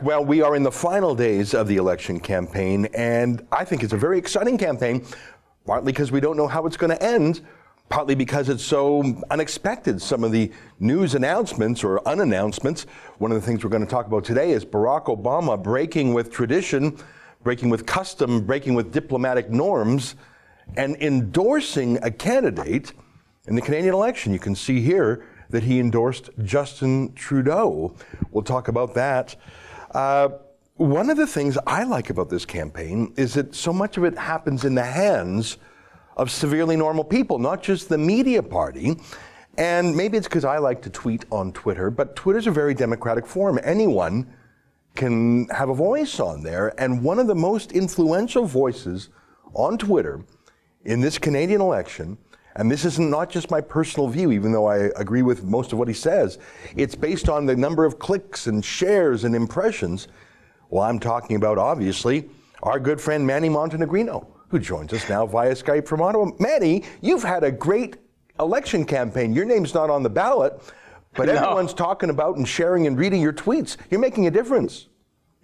Well, we are in the final days of the election campaign, and I think it's a very exciting campaign, partly because we don't know how it's going to end, partly because it's so unexpected. Some of the news announcements or unannouncements. One of the things we're going to talk about today is Barack Obama breaking with tradition, breaking with custom, breaking with diplomatic norms, and endorsing a candidate in the Canadian election. You can see here that he endorsed Justin Trudeau. We'll talk about that. One of the things I like about this campaign is that so much of it happens in the hands of severely normal people, not just the media party. And maybe it's because I like to tweet on Twitter, but Twitter's a very democratic forum. Anyone can have a voice on there. And one of the most influential voices on Twitter in this Canadian election, and this is not just my personal view, even though I agree with most of what he says, it's based on the number of clicks and shares and impressions. Well, I'm talking about, obviously, our good friend Manny Montenegrino, who joins us now via Skype from Ottawa. Manny, you've had a great election campaign. Your name's not on the ballot, but everyone's talking about and sharing and reading your tweets. You're making a difference.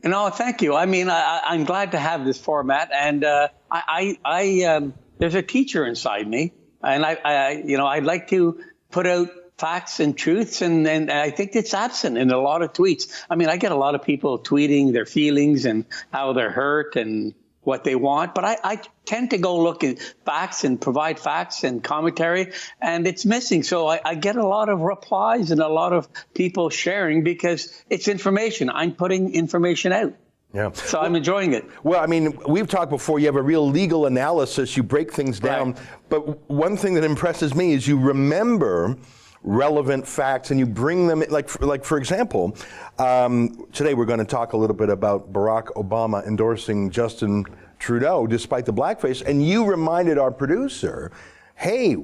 No, thank you. I mean, I'm glad to have this format, and there's a teacher inside me. And I'd like to put out facts and truths, and I think it's absent in a lot of tweets. I mean, I get a lot of people tweeting their feelings and how they're hurt and what they want, but I tend to go look at facts and provide facts and commentary, and it's missing. So I get a lot of replies and a lot of people sharing because it's information. I'm putting information out. Yeah. So I'm enjoying it. Well, I mean, we've talked before, you have a real legal analysis, you break things down, right. But one thing that impresses me is you remember relevant facts and you bring them, like for example, today we're going to talk a little bit about Barack Obama endorsing Justin Trudeau despite the blackface, and you reminded our producer, hey,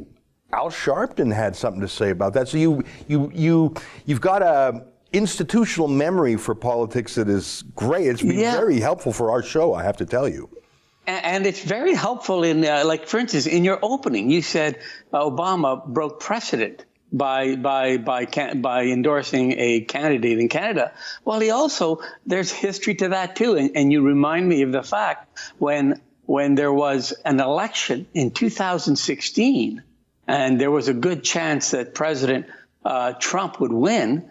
Al Sharpton had something to say about that. So you've got a institutional memory for politics that is great. It's been very helpful for our show, I have to tell you. And it's very helpful in, like, for instance, in your opening, you said Obama broke precedent by endorsing a candidate in Canada. Well, there's history to that too. And you remind me of the fact when there was an election in 2016, and there was a good chance that President Trump would win,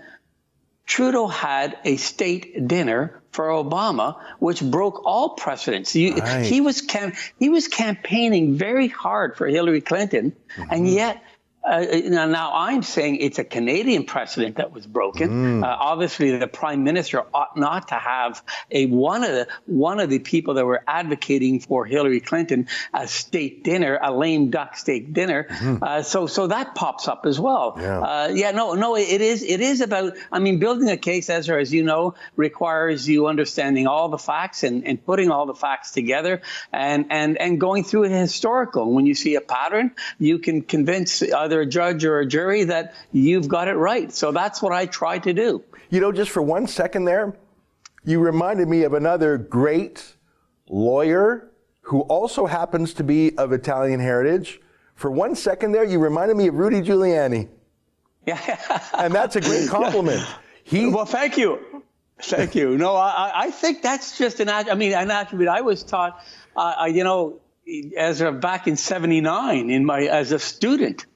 Trudeau had a state dinner for Obama, which broke all precedents. Right. He was campaigning very hard for Hillary Clinton, and yet now I'm saying it's a Canadian precedent that was broken. Obviously, the Prime Minister ought not to have one of the people that were advocating for Hillary Clinton a state dinner, a lame duck steak dinner. So that pops up as well. It is about. I mean, building a case, Ezra, as you know, requires you understanding all the facts and putting all the facts together and going through a historical. And when you see a pattern, you can convince either a judge or a jury that you've got it right. So that's what I try to do. You know, just for 1 second there, you reminded me of another great lawyer who also happens to be of Italian heritage. For 1 second there, you reminded me of Rudy Giuliani. Yeah. And that's a great compliment. Well, thank you. Thank you. No, I think that's just an attribute. I was taught, Ezra, back in '79 as a student,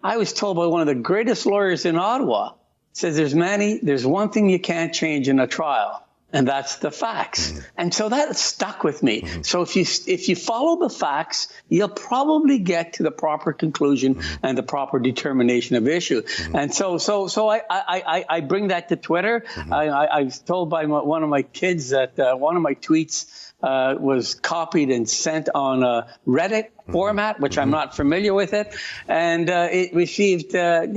I was told by one of the greatest lawyers in Ottawa, says, there's one thing you can't change in a trial, and that's the facts. And so that stuck with me. So if you follow the facts, you'll probably get to the proper conclusion and the proper determination of issue. And so I bring that to Twitter. I was told by one of my kids that one of my tweets was copied and sent on a Reddit format, which I'm not familiar with it. And it received, I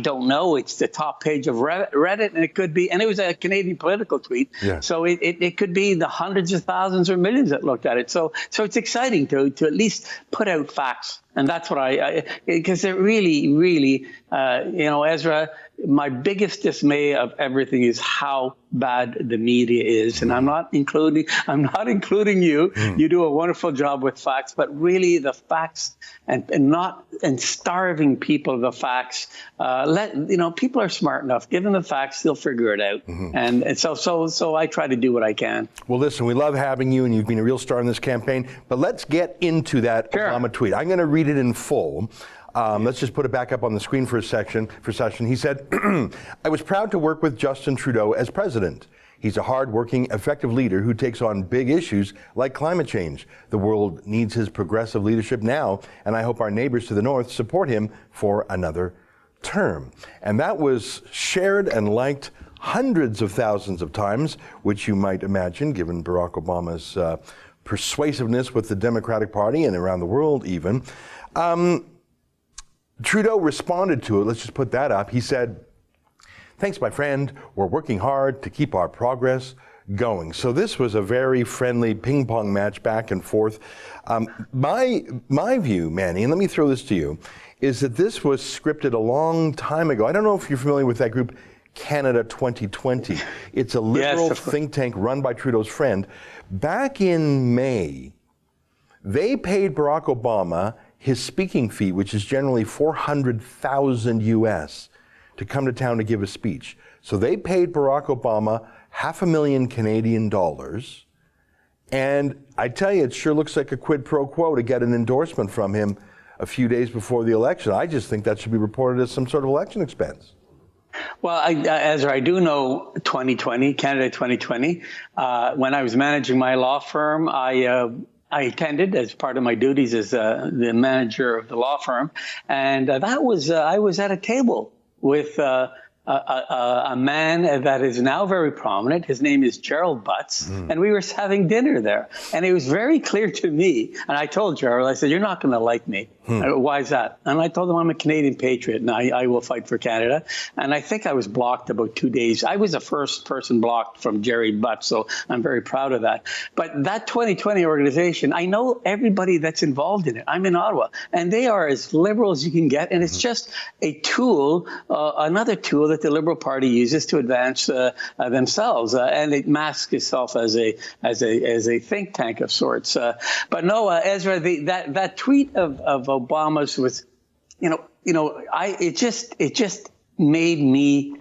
don't know, it's the top page of Reddit, and it could be, and it was a Canadian political tweet. Yeah. So it could be the hundreds of thousands or millions that looked at it. So it's exciting to at least put out facts. And that's what because it really, Ezra, my biggest dismay of everything is how bad the media is, and I'm not including you. You do a wonderful job with facts, but really the facts and starving people of the facts. People are smart enough. Give them the facts, they'll figure it out. And so I try to do what I can. Well, listen, we love having you, and you've been a real star in this campaign. But let's get into that Obama tweet. I'm going to read it in full. Let's just put it back up on the screen for a session. He said, I was proud to work with Justin Trudeau as president. He's a hard-working, effective leader who takes on big issues like climate change. The world needs his progressive leadership now, and I hope our neighbors to the north support him for another term. And that was shared and liked hundreds of thousands of times, which you might imagine, given Barack Obama's persuasiveness with the Democratic Party and around the world even. Trudeau responded to it. Let's just put that up. He said, thanks, my friend. We're working hard to keep our progress going. So this was a very friendly ping pong match back and forth. My view, Manny, and let me throw this to you, is that this was scripted a long time ago. I don't know if you're familiar with that group, Canada 2020. It's a liberal think tank run by Trudeau's friend. Back in May, they paid Barack Obama his speaking fee, which is generally $400,000 US, to come to town to give a speech. So they paid Barack Obama $500,000 Canadian dollars. And I tell you, it sure looks like a quid pro quo to get an endorsement from him a few days before the election. I just think that should be reported as some sort of election expense. Well, Ezra, I do know 2020, Canada 2020. When I was managing my law firm, I attended as part of my duties as the manager of the law firm. And I was at a table with a man that is now very prominent. His name is Gerald Butts, and we were having dinner there. And it was very clear to me, and I told Gerald, I said, you're not going to like me. Why is that? And I told him I'm a Canadian patriot, and I will fight for Canada. And I think I was blocked about 2 days. I was the first person blocked from Jerry Butts, so I'm very proud of that. But that 2020 organization, I know everybody that's involved in it. I'm in Ottawa, and they are as liberal as you can get, and it's just a tool, another tool that the Liberal Party uses to advance themselves, and it masks itself as a think tank of sorts. But no, Ezra, that tweet of Obama's was, it just made me.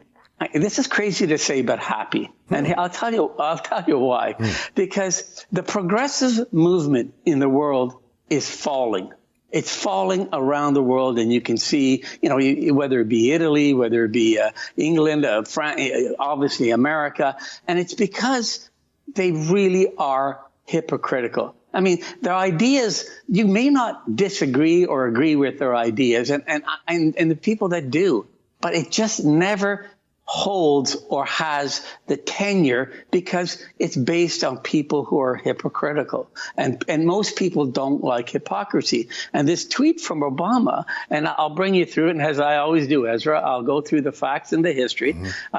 This is crazy to say, but happy, and I'll tell you why. Because the progressive movement in the world is falling. It's falling around the world, and you can see, whether it be Italy, whether it be England, France, obviously America, and it's because they really are hypocritical. I mean, their ideas, you may not disagree or agree with their ideas, and the people that do, but it just never holds or has the tenure because it's based on people who are hypocritical. And most people don't like hypocrisy. And this tweet from Obama, and I'll bring you through it, and as I always do, Ezra, I'll go through the facts and the history.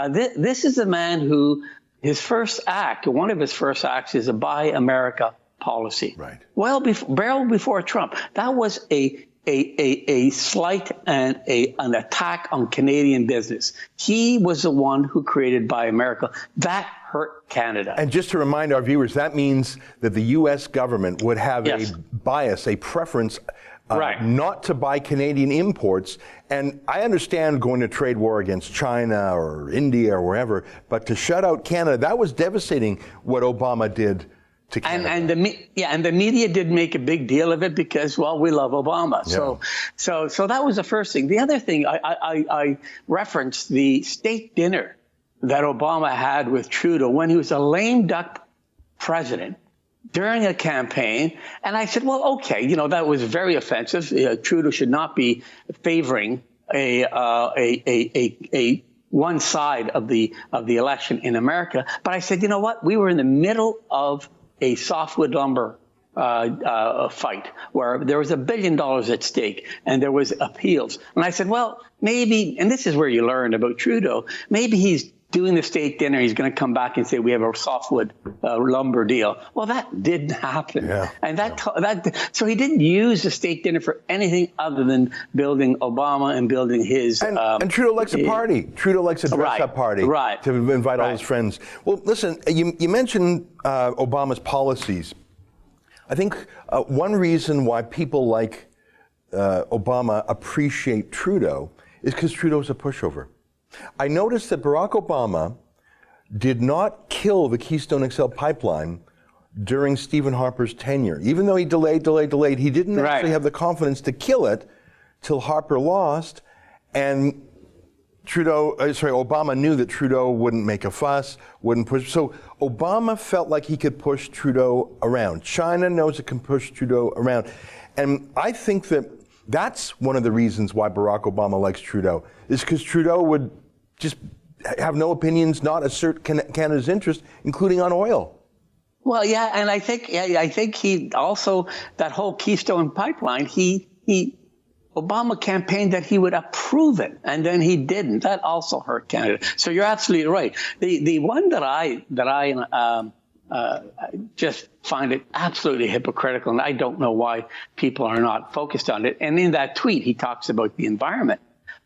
This is a man who, one of his first acts is a Buy America policy. Right. Well, barrel before Trump. That was a slight and an attack on Canadian business. He was the one who created Buy America. That hurt Canada. And just to remind our viewers, that means that the U.S. government would have a bias, a preference not to buy Canadian imports. And I understand going to trade war against China or India or wherever, but to shut out Canada, that was devastating what Obama did. And the media did make a big deal of it because, well, we love Obama. Yeah. So that was the first thing. The other thing, I referenced the state dinner that Obama had with Trudeau when he was a lame duck president during a campaign. And I said, well, okay, that was very offensive. Trudeau should not be favoring a one side of the election in America. But I said, you know what? We were in the middle of a softwood lumber fight where there was $1 billion at stake and there was appeals. And I said, well, maybe, and this is where you learn about Trudeau, maybe he's doing the state dinner, he's going to come back and say, we have a softwood lumber deal. Well, that didn't happen. Yeah. And so he didn't use the state dinner for anything other than building Obama and building his. And Trudeau likes a party. Trudeau likes a dress-up party to invite all his friends. Well, listen, you mentioned Obama's policies. I think one reason why people like Obama appreciate Trudeau is because Trudeau's a pushover. I noticed that Barack Obama did not kill the Keystone XL pipeline during Stephen Harper's tenure. Even though he delayed, he didn't actually have the confidence to kill it till Harper lost. And Obama knew that Trudeau wouldn't make a fuss, wouldn't push. So Obama felt like he could push Trudeau around. China knows it can push Trudeau around. And I think that's one of the reasons why Barack Obama likes Trudeau, is because Trudeau would just have no opinions, not assert Canada's interest, including on oil. Well, yeah, and I think he also, that whole Keystone pipeline, Obama campaigned that he would approve it, and then he didn't. That also hurt Canada. So you're absolutely right. The one that I just find it absolutely hypocritical, and I don't know why people are not focused on it. And in that tweet, he talks about the environment.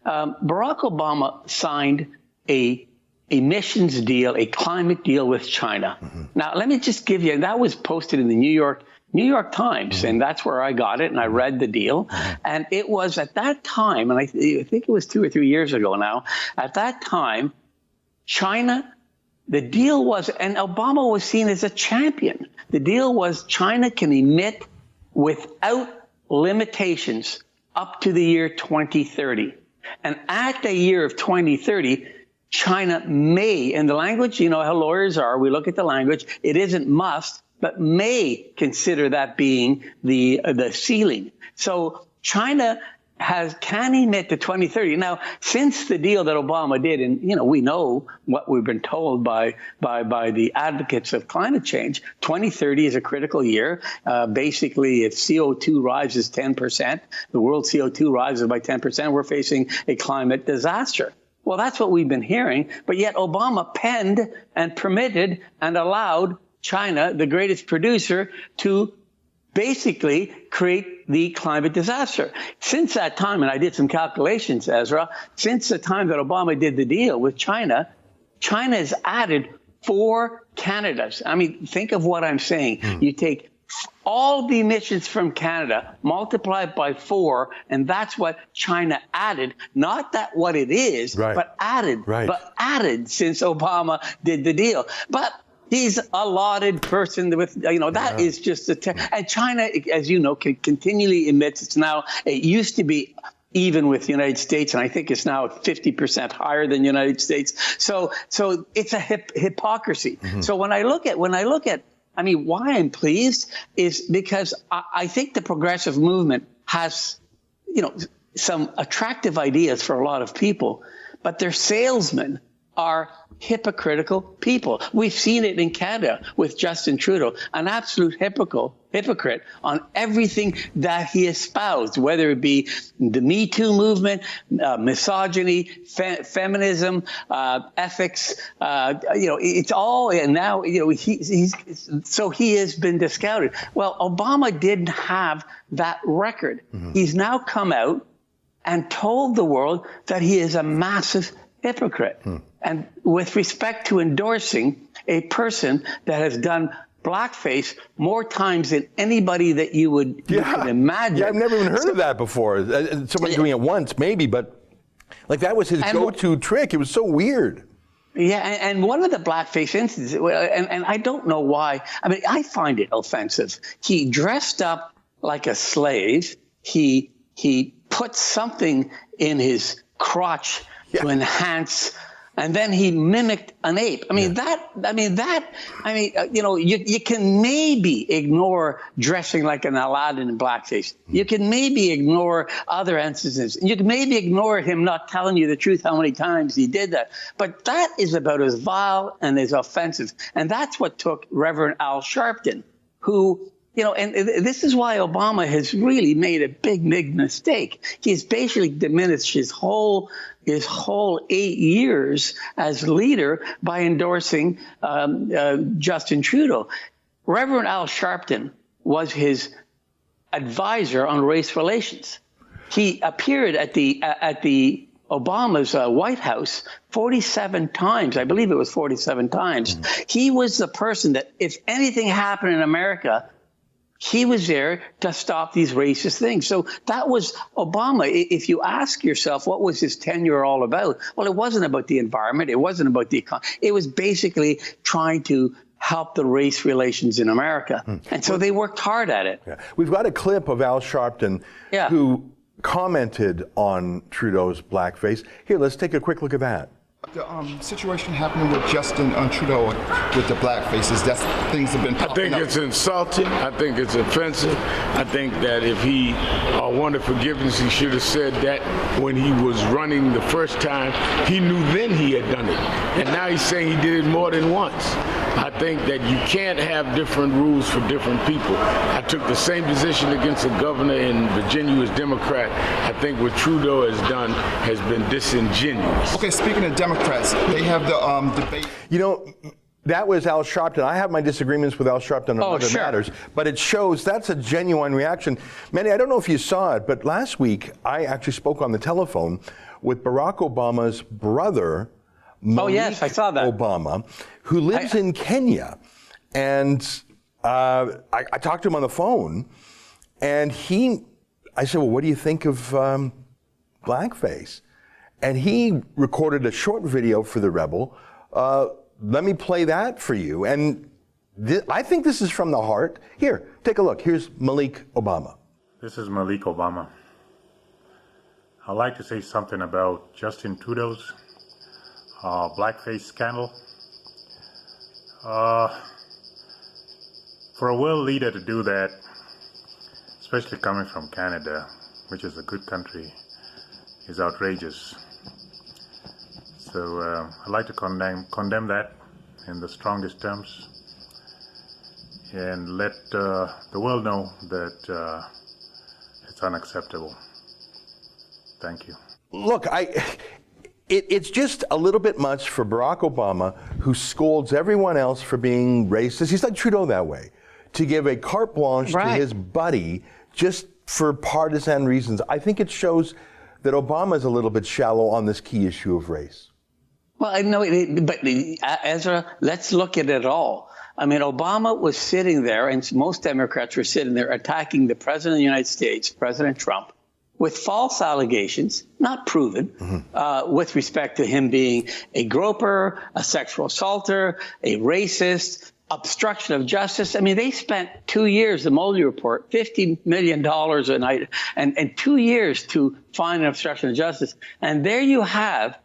Barack Obama signed a emissions deal, a climate deal with China. Mm-hmm. Now, let me just give you, that was posted in the New York Times, mm-hmm. and that's where I got it, and I read the deal. Mm-hmm. And it was at that time, and I think it was 2 or 3 years ago now, at that time, China, the deal was, and Obama was seen as a champion. The deal was China can emit without limitations up to the year 2030. And at the year of 2030, China may, in the language, you know how lawyers are, we look at the language, it isn't must, but may consider that being the ceiling. So China can emit to 2030. Now, since the deal that Obama did, and we know what we've been told by the advocates of climate change, 2030 is a critical year. Basically, if CO2 rises 10%, the world CO2 rises by 10%, we're facing a climate disaster. Well, that's what we've been hearing, but yet Obama penned and permitted and allowed China, the greatest producer, to basically create the climate disaster. Since that time, and I did some calculations, Ezra, since the time that Obama did the deal with China, China has added 4 Canadas. I mean, think of what I'm saying. You take all the emissions from Canada, multiply it by 4, and that's what China added. Not that what it is, but added since Obama did the deal. But he's a lauded person with, that is just and China, as you know, continually emits. It used to be even with the United States, and I think it's now 50% higher than the United States. So it's a hypocrisy. Mm-hmm. So when I look at, why I'm pleased is because I think the progressive movement has, some attractive ideas for a lot of people, but their salesmen are hypocritical people. We've seen it in Canada with Justin Trudeau, an absolute hypocrite on everything that he espoused, whether it be the Me Too movement, misogyny, feminism, ethics. It's all, and now he has been discounted. Well, Obama didn't have that record. Mm-hmm. He's now come out and told the world that he is a massive hypocrite. And with respect to endorsing a person that has done blackface more times than anybody that you could imagine. Yeah, I've never even heard of that before. Somebody doing it once, maybe, but that was his go-to trick. It was so weird. Yeah, and one of the blackface instances, and I don't know why. I find it offensive. He dressed up like a slave. He put something in his crotch to enhance, and then he mimicked an ape. You can maybe ignore dressing like an Aladdin in blackface. You can maybe ignore other instances. You can maybe ignore him not telling you the truth how many times he did that. But that is about as vile and as offensive. And that's what took Reverend Al Sharpton, who And this is why Obama has really made a big mistake. He's basically diminished his whole 8 years as leader by endorsing Justin Trudeau. Reverend Al Sharpton was his advisor on race relations. He appeared at the Obama's White House 47 times. I believe it was 47 times. He was the person that, if anything happened in America, he was there to stop these racist things. So that was Obama. If you ask yourself, what was his tenure all about? Well, it wasn't about the environment. It wasn't about the economy. It was basically trying to help the race relations in America. And so they worked hard at it. Yeah. We've got a clip of Al Sharpton who commented on Trudeau's blackface. Here, let's take a quick look at that. The situation happening with Justin Trudeau with the blackfaces, that's things have been popping up. I think it's insulting. I think it's offensive. I think that if he wanted forgiveness, he should have said that when he was running the first time. He knew then he had done it. And now he's saying he did it more than once. I think that you can't have different rules for different people. I took the same position against a governor in Virginia who was Democrat. I think what Trudeau has done has been disingenuous. Okay, speaking of Democrats, they have the debate. That was Al Sharpton. I have my disagreements with Al Sharpton on other matters, but it shows that's a genuine reaction. Manny, I don't know if you saw it, but last week I actually spoke on the telephone with Barack Obama's brother, yes, I saw that. Obama, who lives in Kenya. And I talked to him on the phone, and I said, well, what do you think of blackface? And he recorded a short video for The Rebel. Let me play that for you. And I think this is from the heart. Here, take a look. Here's Malik Obama. This is Malik Obama. I'd like to say something about Justin Trudeau's blackface scandal. For a world leader to do that, especially coming from Canada, which is a good country, is outrageous. So I'd like to condemn that in the strongest terms and let the world know that it's unacceptable. Thank you. Look, it's just a little bit much for Barack Obama, who scolds everyone else for being racist. He's like Trudeau that way, to give a carte blanche to his buddy just for partisan reasons. I think it shows that Obama is a little bit shallow on this key issue of race. Well, I know, but Ezra, let's look at it all. I mean, Obama was sitting there, and most Democrats were sitting there attacking the President of the United States, President Trump, with false allegations, not proven, with respect to him being a groper, a sexual assaulter, a racist, obstruction of justice. I mean, they spent 2 years, the Mueller report, $50 million a night, and 2 years to find an obstruction of justice. And there you have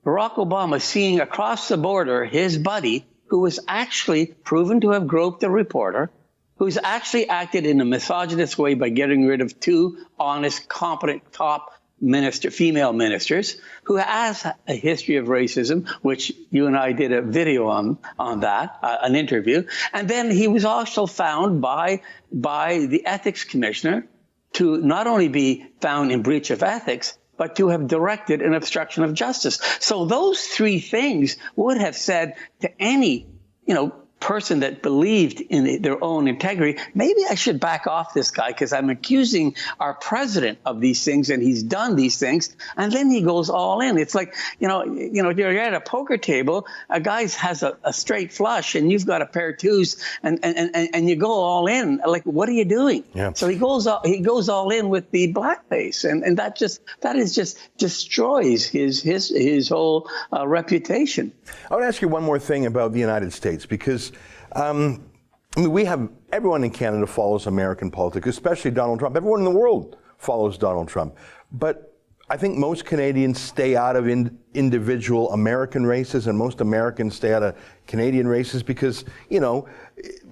Barack Obama seeing across the border his buddy, who was actually proven to have groped a reporter, who's actually acted in a misogynist way by getting rid of 2 honest, competent top female ministers, who has a history of racism, which you and I did a video on that, an interview. And then he was also found by the ethics commissioner to not only be found in breach of ethics, but to have directed an obstruction of justice. So those 3 things would have said to any, person that believed in their own integrity, maybe I should back off this guy because I'm accusing our president of these things and he's done these things. And then he goes all in. It's like, you're at a poker table, a guy has a straight flush and you've got a pair of 2s and you go all in. Like, what are you doing? Yeah. So he goes all in with the blackface, and that just destroys his whole reputation. I want to ask you one more thing about the United States, because everyone in Canada follows American politics, especially Donald Trump. Everyone in the world follows Donald Trump. But I think most Canadians stay out of individual American races, and most Americans stay out of Canadian races because,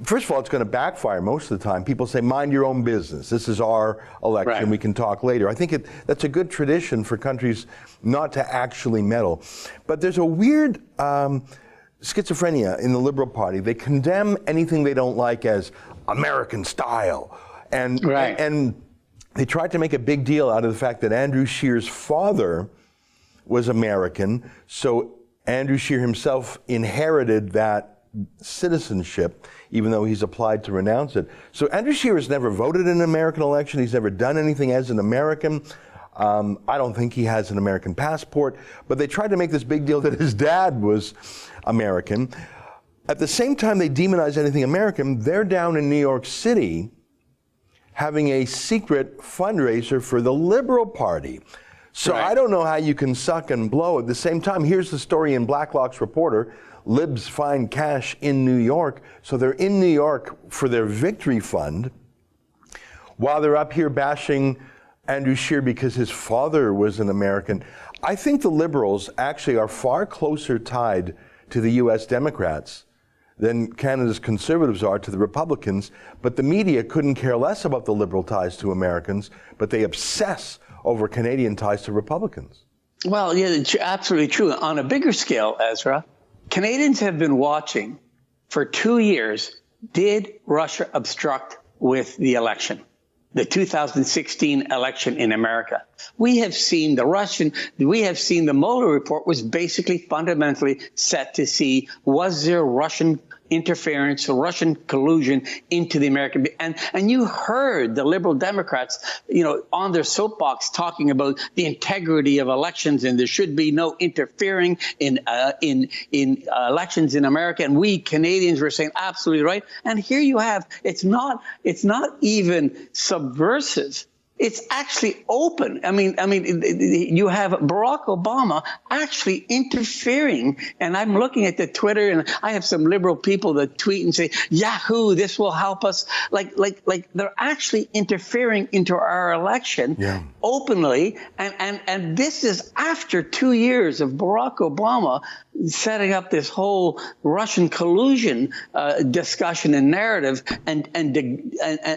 first of all, it's going to backfire most of the time. People say, mind your own business. This is our election. Right. We can talk later. I think that's a good tradition for countries not to actually meddle. But there's a weird schizophrenia in the Liberal Party. They condemn anything they don't like as American style. And they tried to make a big deal out of the fact that Andrew Scheer's father was American, so Andrew Scheer himself inherited that citizenship, even though he's applied to renounce it. So Andrew Scheer has never voted in an American election. He's never done anything as an American. I don't think he has an American passport, but they tried to make this big deal that his dad was American. At the same time they demonize anything American, they're down in New York City having a secret fundraiser for the Liberal Party. So I don't know how you can suck and blow at the same time. Here's the story in Blacklock's Reporter. Libs find cash in New York. So they're in New York for their victory fund while they're up here bashing Andrew Scheer because his father was an American. I think the Liberals actually are far closer tied to the U.S. Democrats than Canada's Conservatives are to the Republicans, but the media couldn't care less about the Liberal ties to Americans, but they obsess over Canadian ties to Republicans. Well, yeah, it's absolutely true. On a bigger scale, Ezra, Canadians have been watching for 2 years. Did Russia obstruct with the election? The 2016 election in America. We have seen the Mueller report was basically fundamentally set to see, was there Russian interference, Russian collusion into the American, and you heard the Liberal Democrats, on their soapbox talking about the integrity of elections and there should be no interfering in elections in America. And we Canadians were saying absolutely right. And here you have, it's not even subversive. It's actually open. I mean, you have Barack Obama actually interfering, and I'm looking at the Twitter, and I have some Liberal people that tweet and say, "Yahoo! This will help us." Like they're actually interfering into our election openly, and this is after 2 years of Barack Obama setting up this whole Russian collusion discussion and narrative, and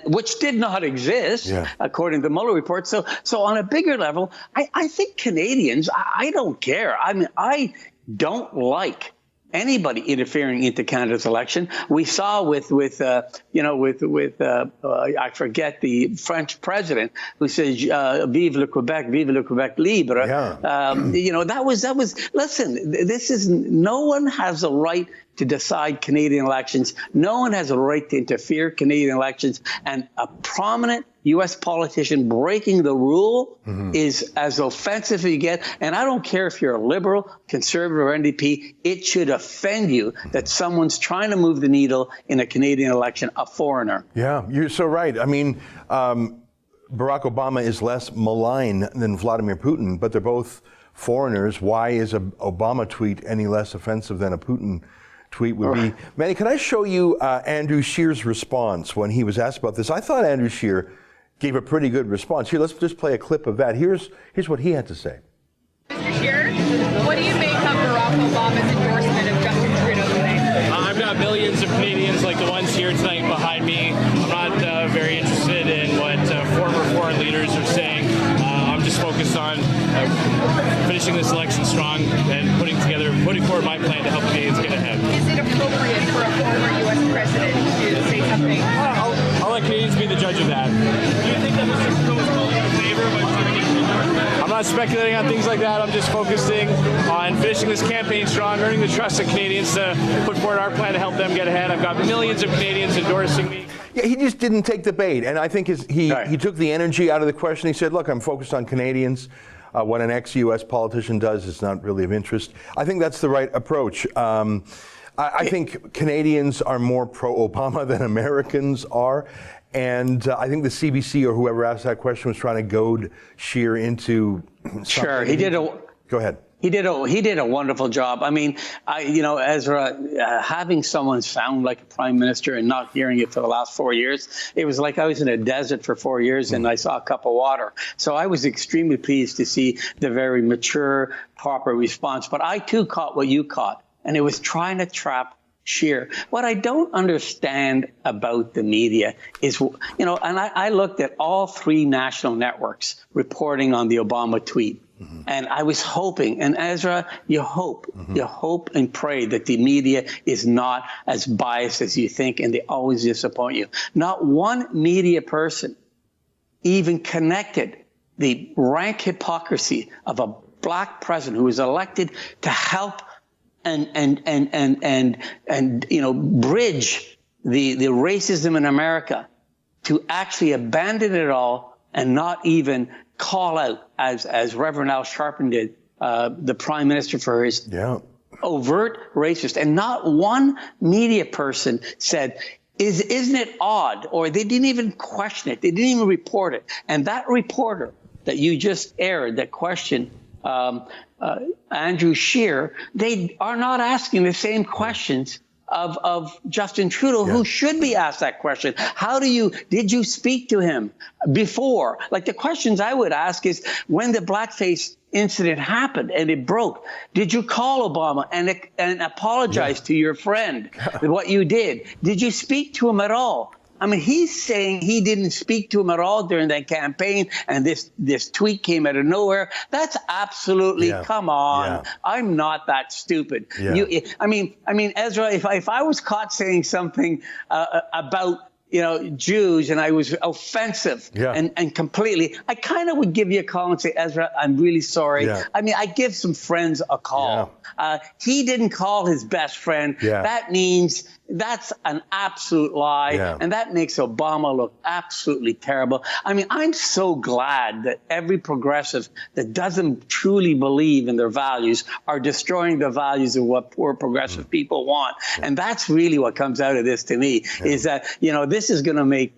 which did not exist according to the Mueller report. So on a bigger level, I think Canadians, I don't care. I mean, I don't like anybody interfering into Canada's election. We saw with I forget the French president who says "Vive le Quebec libre." That was. Listen, this is, no one has a right to decide Canadian elections. No one has a right to interfere Canadian elections. And a prominent U.S. politician breaking the rule is as offensive as you get. And I don't care if you're a Liberal, Conservative, or NDP. It should offend you that someone's trying to move the needle in a Canadian election, a foreigner. Yeah, you're so right. I mean, Barack Obama is less malign than Vladimir Putin, but they're both foreigners. Why is an Obama tweet any less offensive than a Putin tweet would be? Manny, can I show you Andrew Scheer's response when he was asked about this? I thought Andrew Scheer gave a pretty good response. Here, let's just play a clip of that. Here's what he had to say. Mr. Scheer, what do you make of Barack Obama's endorsement of Justin Trudeau today? I've got millions of Canadians like the ones here tonight behind me. I'm not very interested in what former foreign leaders are saying. I'm just focused on finishing this election strong and putting forward my plan to help Canadians get ahead. Is it appropriate for a former U.S. president to say something? I'll let Canadians be the judge of that. Do you think that Mr. Trudeau was calling in favor of turning into endorsement? I'm not speculating on things like that. I'm just focusing on finishing this campaign strong, earning the trust of Canadians to put forward our plan to help them get ahead. I've got millions of Canadians endorsing me. Yeah, he just didn't take the bait, and I think he took the energy out of the question. He said, look, I'm focused on Canadians. What an ex-U.S. politician does is not really of interest. I think that's the right approach. I think Canadians are more pro-Obama than Americans are, and I think the CBC or whoever asked that question was trying to goad Scheer into something. Sure, he did. Go ahead. He did a wonderful job. I mean, Ezra, having someone sound like a prime minister and not hearing it for the last 4 years, it was like I was in a desert for 4 years and I saw a cup of water. So I was extremely pleased to see the very mature, proper response. But I too caught what you caught, and it was trying to trap Scheer. What I don't understand about the media is, and I looked at all three national networks reporting on the Obama tweet. And I was hoping, and Ezra, you hope and pray that the media is not as biased as you think, and they always disappoint you. Not one media person even connected the rank hypocrisy of a black president who was elected to help and bridge the racism in America, to actually abandon it all and not even call out, as Reverend Al Sharpton did, the Prime Minister, for his overt racist. And not one media person said, isn't it odd? Or they didn't even question it. They didn't even report it. And that reporter that you just aired, that question, Andrew Scheer, they are not asking the same questions of Justin Trudeau, who should be asked that question. Did you speak to him before? Like, the questions I would ask is, when the blackface incident happened and it broke, did you call Obama and apologize to your friend for what you did? Did you speak to him at all? I mean, he's saying he didn't speak to him at all during that campaign, and this tweet came out of nowhere. That's absolutely, come on. Yeah. I'm not that stupid. Yeah. I mean, Ezra, if I was caught saying something about Jews, and I was offensive and completely, I kind of would give you a call and say, Ezra, I'm really sorry. Yeah. I mean, I give some friends a call. Yeah. He didn't call his best friend. Yeah. That means that's an absolute lie. Yeah. And that makes Obama look absolutely terrible. I mean, I'm so glad that every progressive that doesn't truly believe in their values are destroying the values of what poor progressive people want. Yeah. And that's really what comes out of this to me, is that, this is going to make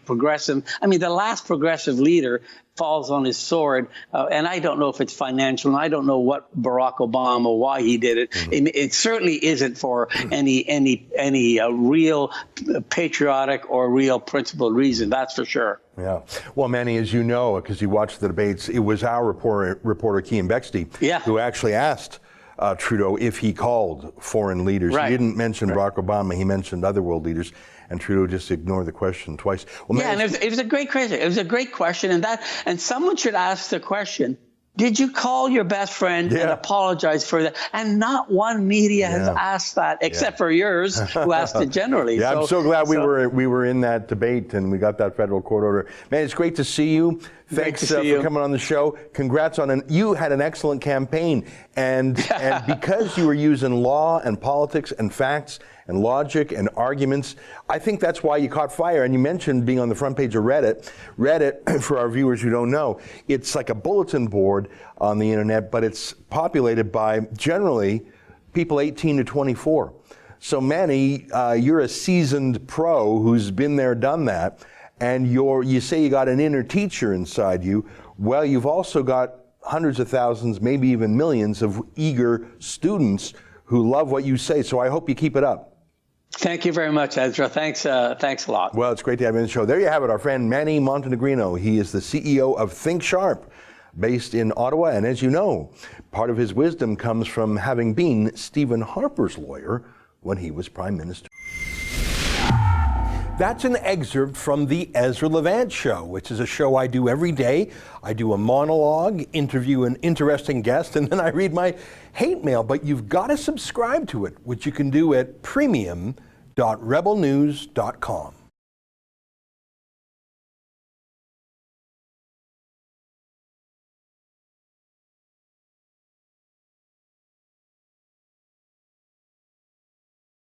progressive. I mean, the last progressive leader falls on his sword, and I don't know if it's financial, and I don't know what Barack Obama, why he did it. It certainly isn't for any real patriotic or real principled reason. That's for sure. Yeah. Well, Manny, as you know, because you watched the debates, it was our reporter Cian Bexley who actually asked Trudeau if he called foreign leaders. Right. He didn't mention Barack Obama. He mentioned other world leaders. And Trudeau just ignored the question twice. Well, and it was a great question. It was a great question, and someone should ask the question: did you call your best friend and apologize for that? And not one media has asked that, except for yours, who asked it generally. Yeah, I'm so glad we were in that debate and we got that federal court order. Man, it's great to see you. Thanks for coming on the show. Congrats on you had an excellent campaign, and because you were using law and politics and facts and logic and arguments, I think that's why you caught fire. And you mentioned being on the front page of Reddit. Reddit, for our viewers who don't know, it's like a bulletin board on the internet, but it's populated by generally people 18 to 24. So Manny, you're a seasoned pro who's been there, done that. And you say you got an inner teacher inside you. Well, you've also got hundreds of thousands, maybe even millions of eager students who love what you say. So I hope you keep it up. Thank you very much, Ezra. Thanks a lot. Well, it's great to have you on the show. There you have it, our friend Manny Montenegrino. He is the CEO of Think Sharp, based in Ottawa. And as you know, part of his wisdom comes from having been Stephen Harper's lawyer when he was Prime Minister. That's an excerpt from the Ezra Levant Show, which is a show I do every day. I do a monologue, interview an interesting guest, and then I read my hate mail. But you've got to subscribe to it, which you can do at premium.rebelnews.com.